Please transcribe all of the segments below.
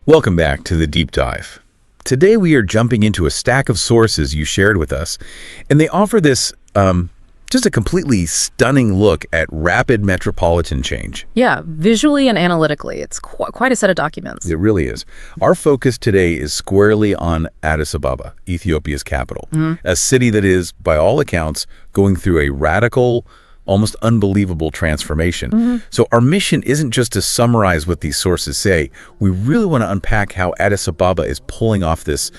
Welcome back to the Deep Dive. Today we are jumping into a stack of sources you shared with us, and they offer this just a completely stunning look at rapid metropolitan change. Yeah, visually and analytically, it's quite a set of documents. It really is. Our focus today is squarely on Addis Ababa, Ethiopia's capital, a city that is, by all accounts, going through a radical, almost unbelievable transformation. So our mission isn't just to summarize what these sources say. We really want to unpack how Addis Ababa is pulling off this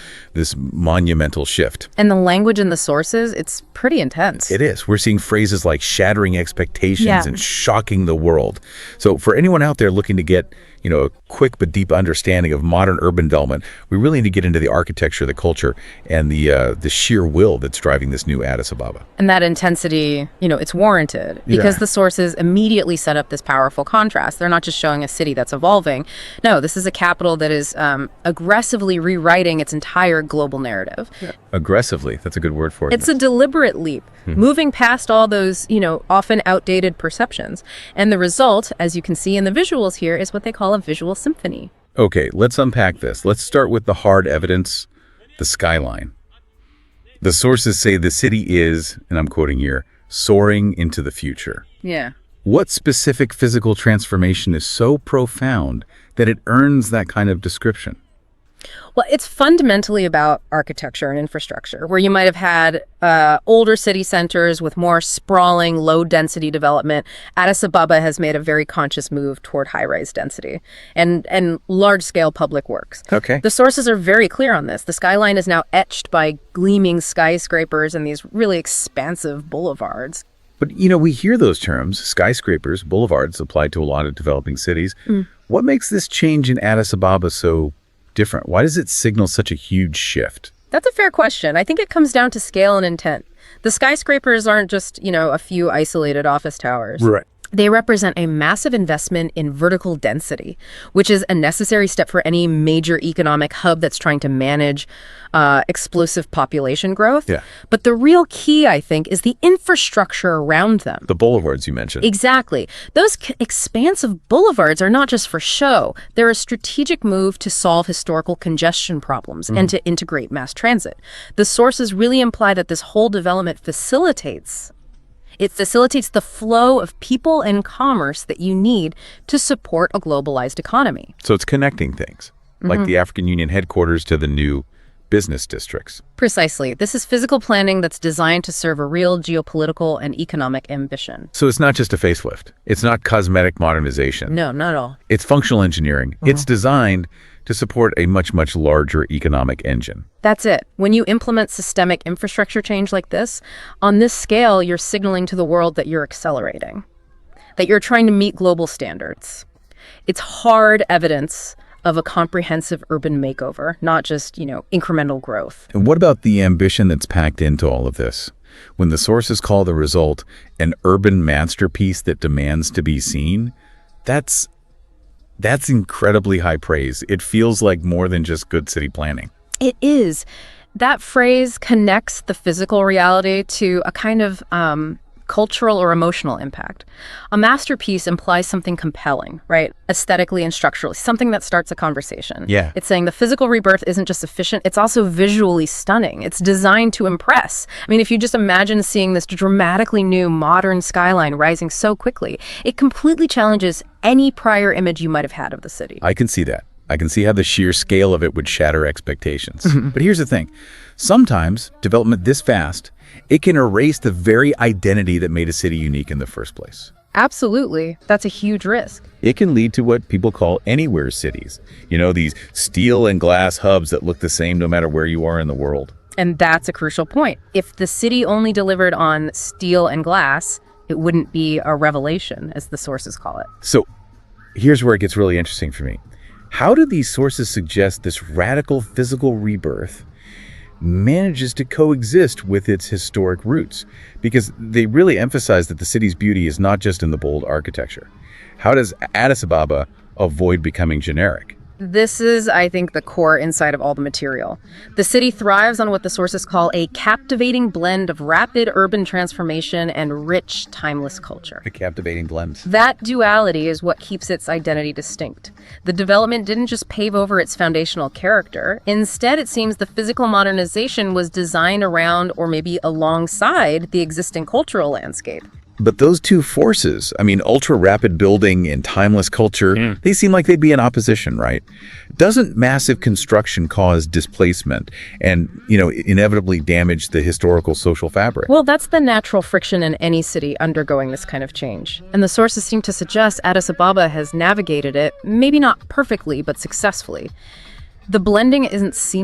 monumental shift. And the language in the sources, it's pretty intense. It is. We're seeing phrases like shattering expectations and shocking the world. So for anyone out there looking to get, a quick but deep understanding of modern urban development, we really need to get into the architecture, the culture, and the sheer will that's driving this new Addis Ababa. And that intensity, it's warranted because the sources immediately set up this powerful contrast. They're not just showing a city that's evolving. No, this is a capital that is aggressively rewriting its entire global narrative. Yeah. Aggressively, that's a good word for it. It's a deliberate leap, moving past all those, often outdated perceptions. And the result, as you can see in the visuals here, is what they call a visual symphony. Okay, let's unpack this. Let's start with the hard evidence, the skyline. The sources say the city is, and I'm quoting here, soaring into the future. Yeah. What specific physical transformation is so profound that it earns that kind of description? Well, it's fundamentally about architecture and infrastructure, where you might have had older city centers with more sprawling, low-density development. Addis Ababa has made a very conscious move toward high-rise density and large-scale public works. Okay. The sources are very clear on this. The skyline is now etched by gleaming skyscrapers and these really expansive boulevards. But, we hear those terms, skyscrapers, boulevards, applied to a lot of developing cities. What makes this change in Addis Ababa so different? Why does it signal such a huge shift? That's a fair question. I think it comes down to scale and intent. The skyscrapers aren't just, a few isolated office towers. Right. They represent a massive investment in vertical density, which is a necessary step for any major economic hub that's trying to manage explosive population growth. Yeah. But the real key, I think, is the infrastructure around them. The boulevards you mentioned. Exactly. Those expansive boulevards are not just for show. They're a strategic move to solve historical congestion problems and to integrate mass transit. The sources really imply that this whole development facilitates the flow of people and commerce that you need to support a globalized economy. So it's connecting things, like the African Union headquarters to the new business districts. Precisely. This is physical planning that's designed to serve a real geopolitical and economic ambition. So it's not just a facelift. It's not cosmetic modernization. No, not at all. It's functional engineering. It's designed to support a much, much larger economic engine. That's it. When you implement systemic infrastructure change like this, on this scale, you're signaling to the world that you're accelerating, that you're trying to meet global standards. It's hard evidence of a comprehensive urban makeover, not just, incremental growth. And what about the ambition that's packed into all of this? When the sources call the result an urban masterpiece that demands to be seen, that's incredibly high praise. It feels like more than just good city planning. It is. That phrase connects the physical reality to a kind of cultural or emotional impact. A masterpiece implies something compelling, right? Aesthetically and structurally, something that starts a conversation. Yeah. It's saying the physical rebirth isn't just efficient, it's also visually stunning. It's designed to impress. I mean, if you just imagine seeing this dramatically new modern skyline rising so quickly, it completely challenges any prior image you might have had of the city. I can see that. I can see how the sheer scale of it would shatter expectations. But here's the thing. Sometimes development this fast, it can erase the very identity that made a city unique in the first place. Absolutely. That's a huge risk. It can lead to what people call anywhere cities. These steel and glass hubs that look the same no matter where you are in the world. And that's a crucial point. If the city only delivered on steel and glass, it wouldn't be a revelation, as the sources call it. So here's where it gets really interesting for me. How do these sources suggest this radical physical rebirth manages to coexist with its historic roots? Because they really emphasize that the city's beauty is not just in the bold architecture. How does Addis Ababa avoid becoming generic? This is, I think, the core insight of all the material. The city thrives on what the sources call a captivating blend of rapid urban transformation and rich, timeless culture. A captivating blend. That duality is what keeps its identity distinct. The development didn't just pave over its foundational character. Instead, it seems the physical modernization was designed around or maybe alongside the existing cultural landscape. But those two forces, I mean, ultra-rapid building and timeless culture, they seem like they'd be in opposition, right? Doesn't massive construction cause displacement and, inevitably damage the historical social fabric? Well, that's the natural friction in any city undergoing this kind of change. And the sources seem to suggest Addis Ababa has navigated it, maybe not perfectly, but successfully. The blending isn't seen